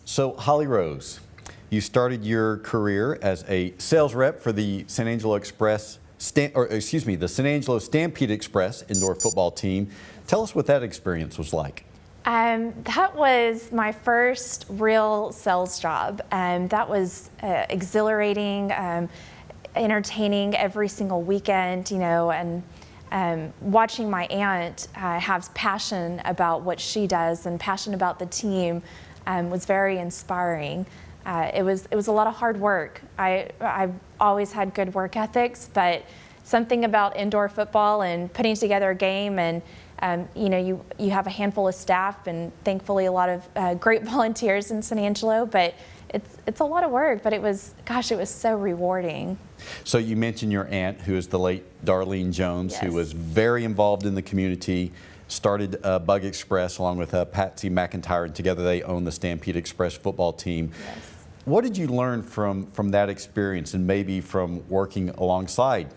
So, Holly Rose, you started your career as a sales rep for the San Angelo Express, the San Angelo Stampede Express indoor football team. Tell us what that experience was like. That was my first real sales job. That was exhilarating, entertaining every single weekend, and watching my aunt have passion about what she does and passion about the team was very inspiring. It was a lot of hard work. I've always had good work ethics, but something about indoor football and putting together a game, and you have a handful of staff and thankfully a lot of great volunteers in San Angelo, but it's a lot of work, but it was so rewarding. So you mentioned your aunt, who is the late Darlene Jones, Yes. who was very involved in the community, started Bug Express along with Patsy McIntyre, and together they own the Stampede Express football team. Yes. What did you learn from that experience and maybe from working alongside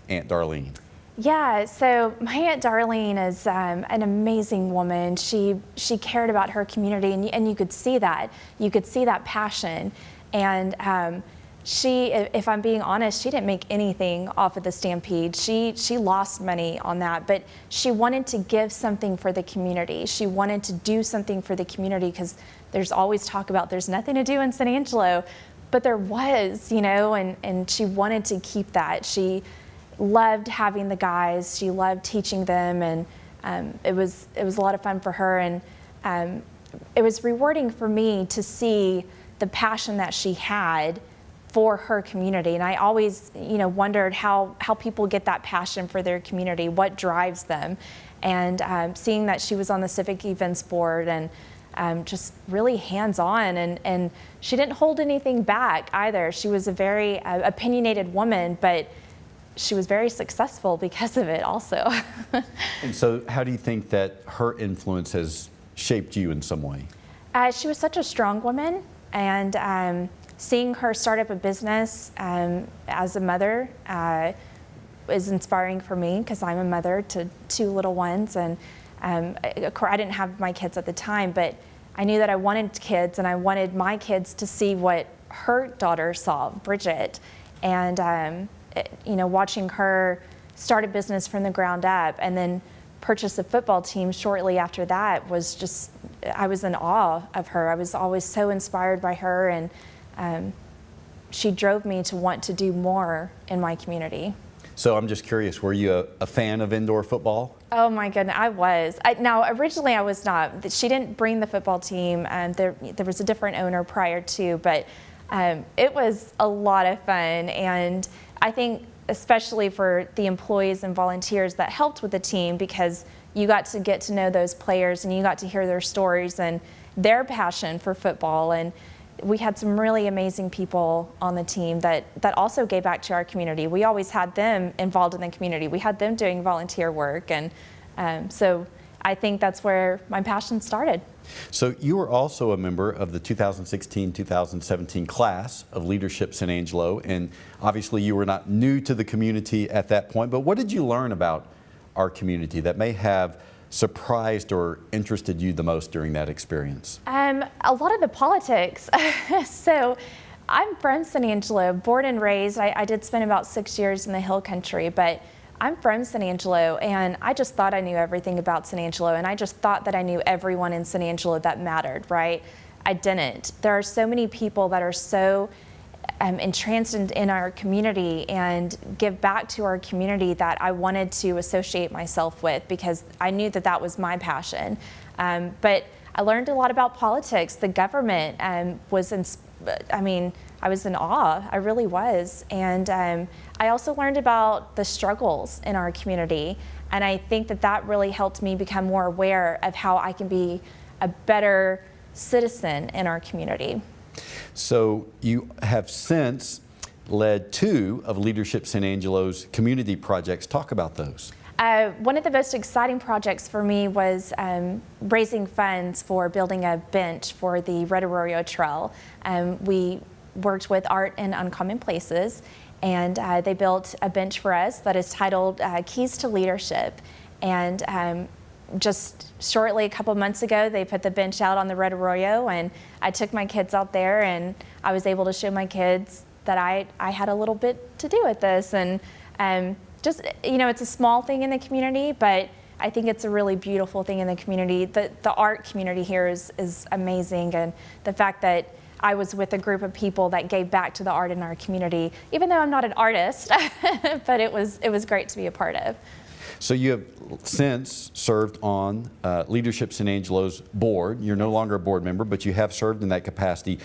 Aunt Darlene? Yeah, so my Aunt Darlene is an amazing woman. She cared about her community, and you could see that. You could see that passion. And she, if I'm being honest, she didn't make anything off of the Stampede. She lost money on that, but she wanted to give something for the community. She wanted to do something for the community, because there's always talk about there's nothing to do in San Angelo, but there was, and she wanted to keep that. She loved having the guys. She loved teaching them, and it was a lot of fun for her, and it was rewarding for me to see the passion that she had for her community. And I always wondered how people get that passion for their community, what drives them, and seeing that she was on the civic events board and just really hands-on, and she didn't hold anything back either. She was a very opinionated woman, but she was very successful because of it also. And so how do you think that her influence has shaped you in some way? She was such a strong woman, and seeing her start up a business as a mother is inspiring for me, because I'm a mother to two little ones, and of course I didn't have my kids at the time, but I knew that I wanted kids, and I wanted my kids to see what her daughter saw, Bridget, and watching her start a business from the ground up and then purchase a football team shortly after that was just, I was in awe of her. I was always so inspired by her, and she drove me to want to do more in my community. So I'm just curious, were you a fan of indoor football? Oh my goodness, I was. Now, originally I was not. She didn't bring the football team. There was a different owner prior to, but it was a lot of fun. And I think especially for the employees and volunteers that helped with the team, because you got to get to know those players and you got to hear their stories and their passion for football. And we had some really amazing people on the team that also gave back to our community. We always had them involved in the community. We had them doing volunteer work, and so I think that's where my passion started. So you were also a member of the 2016-2017 class of Leadership San Angelo, and obviously you were not new to the community at that point, but what did you learn about our community that may have surprised or interested you the most during that experience? A lot of the politics. So I'm from San Angelo, born and raised. I did spend about 6 years in the Hill Country, but I'm from San Angelo, and I just thought I knew everything about San Angelo, and I just thought that I knew everyone in San Angelo that mattered, right? I didn't. There are so many people that are so entranced in our community and give back to our community that I wanted to associate myself with, because I knew that that was my passion. But I learned a lot about politics. The government I was in awe. I really was. And I also learned about the struggles in our community. And I think that really helped me become more aware of how I can be a better citizen in our community. So you have since led two of Leadership San Angelo's community projects. Talk about those. One of the most exciting projects for me was raising funds for building a bench for the Red Arroyo Trail. We worked with Art in Uncommon Places, and they built a bench for us that is titled Keys to Leadership. And just shortly, a couple months ago, they put the bench out on the Red Arroyo, and I took my kids out there, and I was able to show my kids that I had a little bit to do with this. And just, it's a small thing in the community, but I think it's a really beautiful thing in the community. The art community here is amazing, and the fact that I was with a group of people that gave back to the art in our community, even though I'm not an artist, but it was great to be a part of. So you have since served on Leadership San Angelo's board. You're no longer a board member, but you have served in that capacity.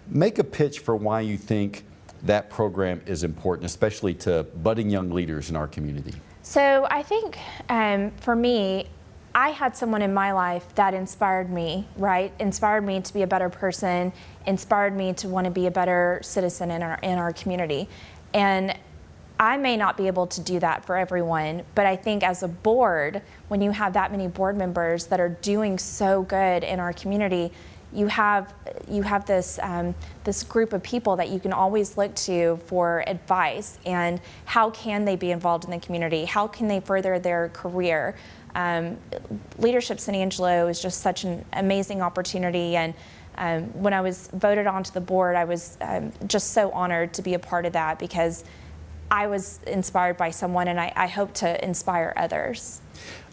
Make a pitch for why you think that program is important, especially to budding young leaders in our community. So I think for me, I had someone in my life that inspired me, right? Inspired me to be a better person, inspired me to want to be a better citizen in our community. And I may not be able to do that for everyone, but I think as a board, when you have that many board members that are doing so good in our community, you have this this group of people that you can always look to for advice, and how can they be involved in the community? How can they further their career? Leadership San Angelo is just such an amazing opportunity, and when I was voted onto the board, I was just so honored to be a part of that, because I was inspired by someone, and I hope to inspire others.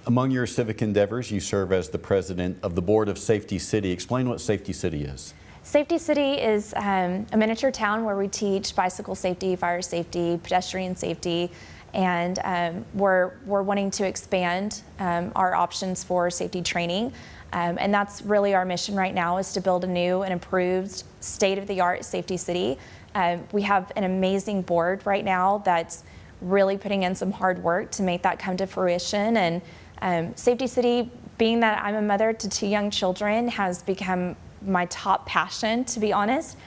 Among your civic endeavors, you serve as the president of the Board of Safety City. Explain what Safety City is. Safety City is a miniature town where we teach bicycle safety, fire safety, pedestrian safety, and we're wanting to expand our options for safety training. And that's really our mission right now, is to build a new and improved state-of-the-art Safety City. We have an amazing board right now that's really putting in some hard work to make that come to fruition. And Safety City, being that I'm a mother to 2 young children, has become my top passion, to be honest.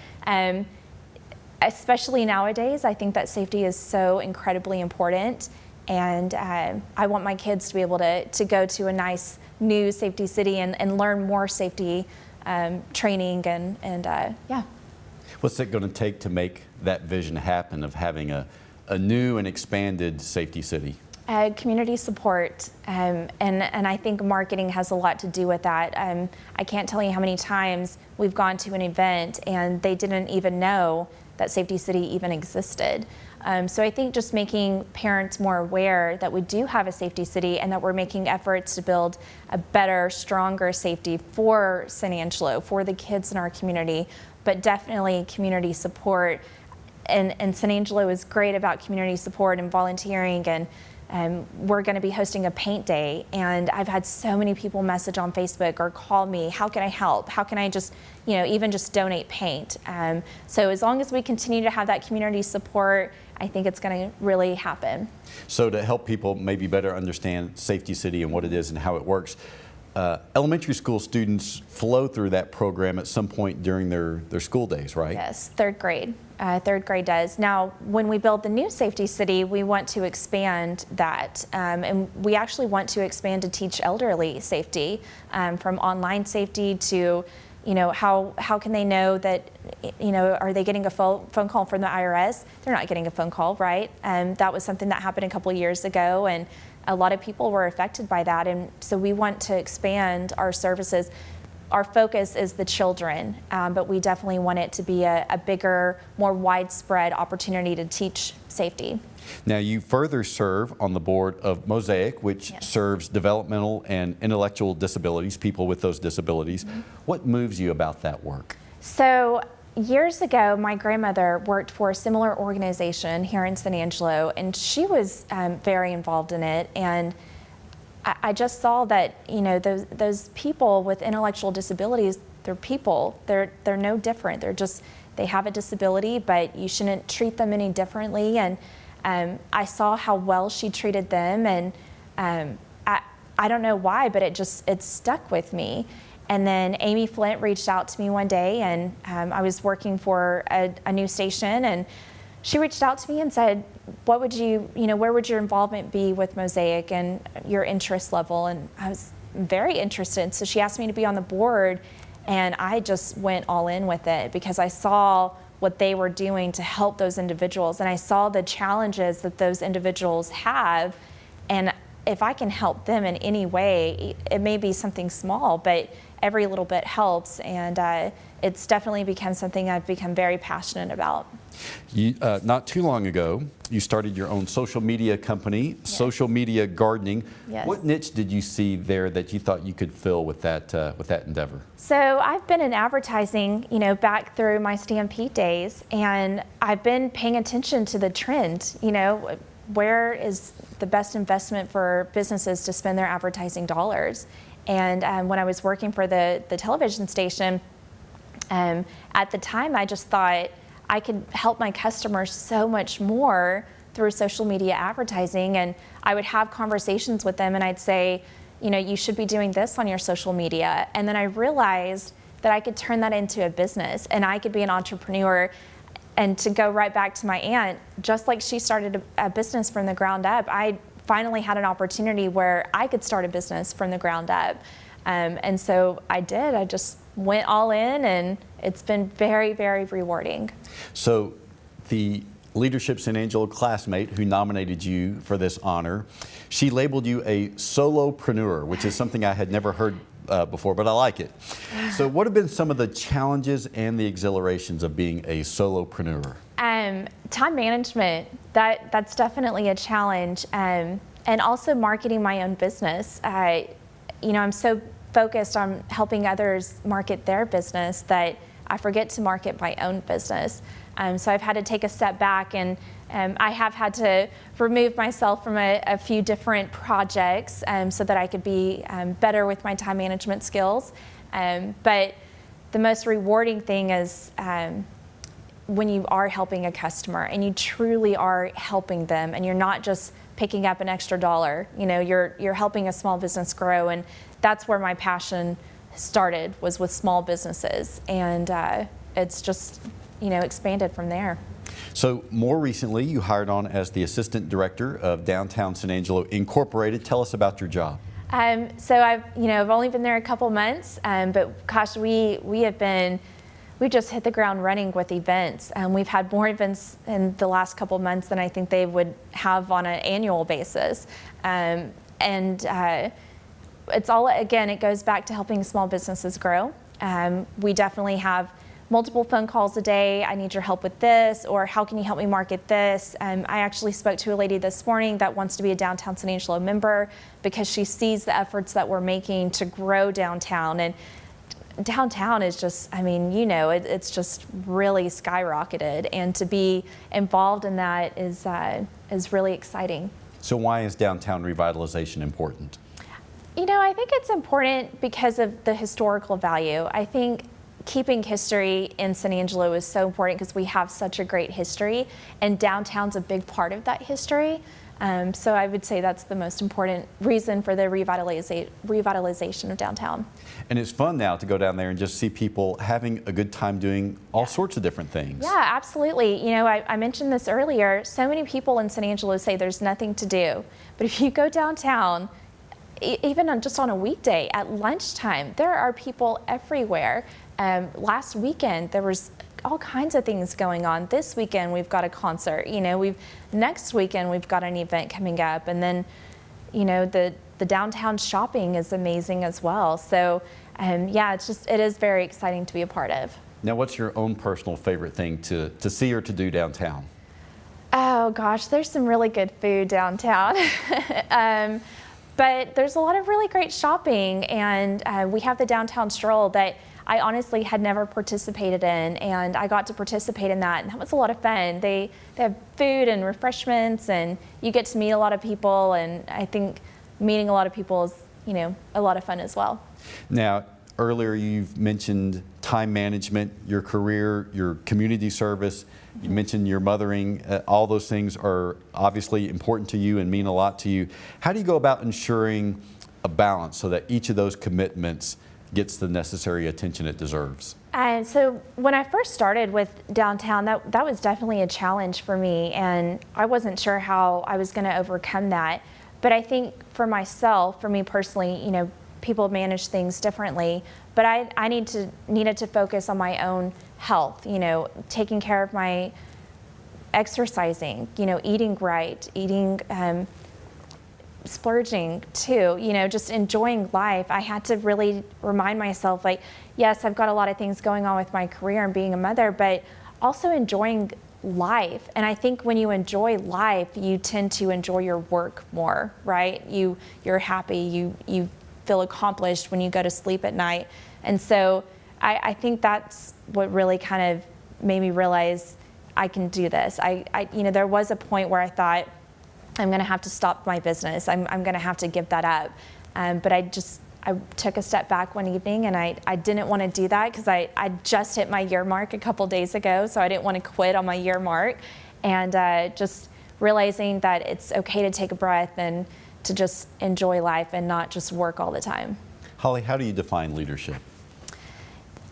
Especially nowadays, I think that safety is so incredibly important. And I want my kids to be able to go to a nice new Safety City and learn more safety training and yeah. What's it going to take to make that vision happen of having a new and expanded Safety City? Community support, and I think marketing has a lot to do with that. I can't tell you how many times we've gone to an event and they didn't even know that Safety City even existed. So I think just making parents more aware that we do have a Safety City, and that we're making efforts to build a better, stronger safety for San Angelo, for the kids in our community, but definitely community support. And San Angelo is great about community support and volunteering, and we're going to be hosting a paint day, and I've had so many people message on Facebook or call me, how can I help? How can I just, even just donate paint? So as long as we continue to have that community support, I think it's going to really happen. So to help people maybe better understand Safety City and what it is and how it works, elementary school students flow through that program at some point during their school days, right? Yes, 3rd grade. 3rd grade does. Now, when we build the new Safety City, we want to expand that, and we actually want to expand to teach elderly safety, from online safety to, how can they know that, are they getting a phone call from the IRS? They're not getting a phone call, right? That was something that happened a couple of years ago, and a lot of people were affected by that, and so we want to expand our services. Our focus is the children, but we definitely want it to be a bigger, more widespread opportunity to teach safety. Now, you further serve on the board of Mosaic, which serves developmental and intellectual disabilities, people with those disabilities. Mm-hmm. What moves you about that work? So, years ago, my grandmother worked for a similar organization here in San Angelo, and she was very involved in it. And I just saw that, those people with intellectual disabilities, they're people. They're no different. They have a disability, but you shouldn't treat them any differently. And I saw how well she treated them, and I don't know why, but it stuck with me. And then Amy Flint reached out to me one day, and I was working for a new station, and she reached out to me and said, where would your involvement be with Mosaic and your interest level? And I was very interested. So she asked me to be on the board, and I just went all in with it because I saw what they were doing to help those individuals, and I saw the challenges that those individuals have, and if I can help them in any way, it may be something small, but every little bit helps, and it's definitely become something I've become very passionate about. Not too long ago, you started your own social media company, Yes. Social Media Gardening. Yes. What niche did you see there that you thought you could fill with that endeavor? So I've been in advertising, back through my Stampede days, and I've been paying attention to the trend, where is the best investment for businesses to spend their advertising dollars. And when I was working for the television station, at the time I just thought I could help my customers so much more through social media advertising. And I would have conversations with them and I'd say, you should be doing this on your social media. And then I realized that I could turn that into a business and I could be an entrepreneur. And to go right back to my aunt, just like she started a business from the ground up, I finally had an opportunity where I could start a business from the ground up. And so I did. I just went all in, and it's been very, very rewarding. So the Leadership San Angelo classmate who nominated you for this honor, she labeled you a solopreneur, which is something I had never heard before, but I like it. So what have been some of the challenges and the exhilarations of being a solopreneur? Time management, that's definitely a challenge. And also marketing my own business. I'm so focused on helping others market their business that I forget to market my own business. So I've had to take a step back, and I have had to remove myself from a few different projects so that I could be better with my time management skills. But the most rewarding thing is when you are helping a customer and you truly are helping them, and you're not just picking up an extra dollar. You're helping a small business grow, and that's where my passion started, was with small businesses, and it's just expanded from there. So more recently, you hired on as the Assistant Director of Downtown San Angelo Incorporated. Tell us about your job. So I've only been there a couple months, but gosh, we just hit the ground running with events. We've had more events in the last couple months than I think they would have on an annual basis. It's all, again, it goes back to helping small businesses grow. We definitely have multiple phone calls a day. I need your help with this, or how can you help me market this? I actually spoke to a lady this morning that wants to be a Downtown San Angelo member because she sees the efforts that we're making to grow downtown. And downtown is just, it's just really skyrocketed, and to be involved in that is really exciting. So why is downtown revitalization important? I think it's important because of the historical value. I think keeping history in San Angelo is so important because we have such a great history, and downtown's a big part of that history. So I would say that's the most important reason for the revitalization of downtown. And it's fun now to go down there and just see people having a good time doing all sorts of different things. Yeah, absolutely. I mentioned this earlier. So many people in San Angelo say there's nothing to do. But if you go downtown, even just on a weekday at lunchtime, there are people everywhere. Last weekend, there was all kinds of things going on. This weekend, we've got a concert. Next weekend, we've got an event coming up. And then, the downtown shopping is amazing as well. So, it is very exciting to be a part of. Now, what's your own personal favorite thing to see or to do downtown? Oh, gosh, there's some really good food downtown. But there's a lot of really great shopping, and we have the downtown stroll that I honestly had never participated in, and I got to participate in that, and that was a lot of fun. They have food and refreshments, and you get to meet a lot of people, and I think meeting a lot of people is, a lot of fun as well. Now, earlier you've mentioned time management, your career, your community service. You mentioned your mothering. All those things are obviously important to you and mean a lot to you. How do you go about ensuring a balance so that each of those commitments gets the necessary attention it deserves? So when I first started with downtown, that was definitely a challenge for me, and I wasn't sure how I was going to overcome that. But I think for myself, for me personally, people manage things differently, but I needed to focus on my own health, taking care of my exercising, eating right, eating splurging too, just enjoying life. I had to really remind myself, like, yes, I've got a lot of things going on with my career and being a mother, but also enjoying life. And I think when you enjoy life, you tend to enjoy your work more, right? You're happy, you feel accomplished when you go to sleep at night. And so I think that's what really kind of made me realize I can do this. There was a point where I thought, I'm going to have to stop my business. I'm going to have to give that up. But I took a step back one evening, and I didn't want to do that because I just hit my year mark a couple days ago, so I didn't want to quit on my year mark. And just realizing that it's okay to take a breath and to just enjoy life and not just work all the time. Holly, how do you define leadership?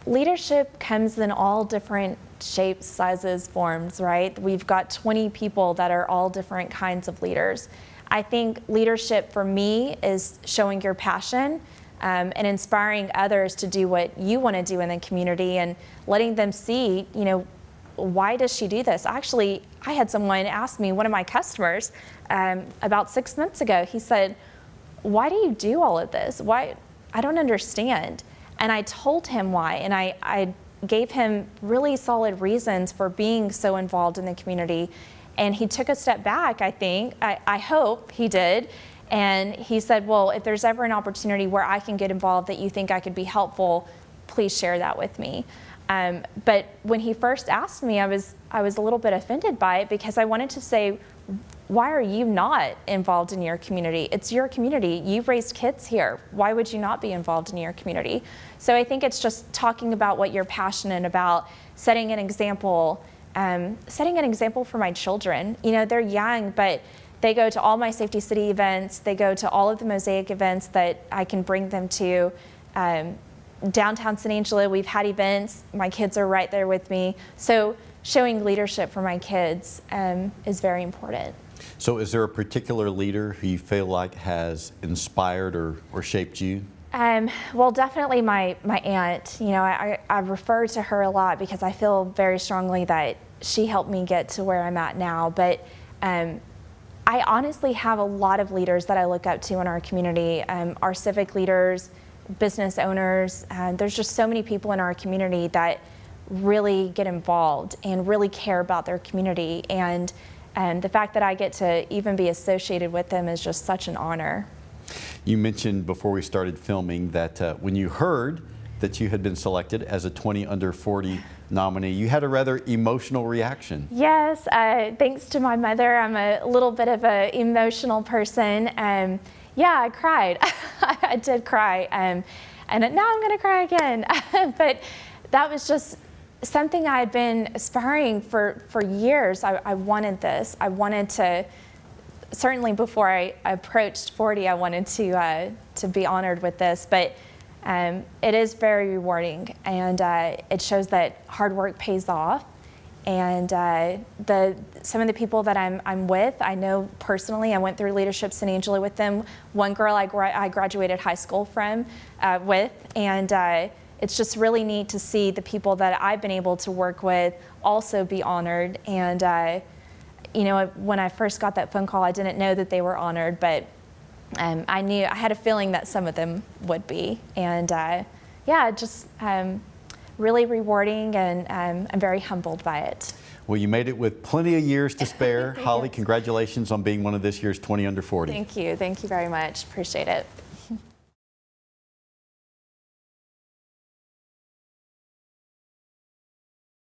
Leadership comes in all different shapes, sizes, forms, right? We've got 20 people that are all different kinds of leaders. I think leadership for me is showing your passion and inspiring others to do what you want to do in the community and letting them see, why does she do this? Actually, I had someone ask me, one of my customers, about 6 months ago, he said, why do you do all of this? Why? I don't understand. And I told him why, and I gave him really solid reasons for being so involved in the community. And he took a step back, I think, I hope he did. And he said, well, if there's ever an opportunity where I can get involved that you think I could be helpful, please share that with me. But when he first asked me, I was a little bit offended by it because I wanted to say, why are you not involved in your community? It's your community. You've raised kids here. Why would you not be involved in your community? So I think it's just talking about what you're passionate about, setting an example for my children. They're young, but they go to all my Safety City events. They go to all of the Mosaic events that I can bring them to. Downtown San Angelo, we've had events. My kids are right there with me. So showing leadership for my kids is very important. So is there a particular leader who you feel like has inspired or shaped you? Well, definitely my aunt. I refer to her a lot because I feel very strongly that she helped me get to where I'm at now. But I honestly have a lot of leaders that I look up to in our community, our civic leaders, business owners. There's just so many people in our community that really get involved and really care about their community. And the fact that I get to even be associated with them is just such an honor. You mentioned before we started filming that when you heard that you had been selected as a 20 under 40 nominee, you had a rather emotional reaction. Yes, thanks to my mother. I'm a little bit of an emotional person. Yeah, I cried. I did cry. And now I'm going to cry again. But that was just something I had been aspiring for years. I wanted this. I wanted to, certainly before I approached 40, I wanted to be honored with this. But it is very rewarding, and it shows that hard work pays off. And some of the people that I'm with, I know personally. I went through Leadership San Angelo with them. One girl I graduated high school with, and it's just really neat to see the people that I've been able to work with also be honored. And when I first got that phone call, I didn't know that they were honored, but I had a feeling that some of them would be. And just really rewarding, and I'm very humbled by it. Well, you made it with plenty of years to spare. Holly, congratulations on being one of this year's 20 under 40. Thank you very much. Appreciate it.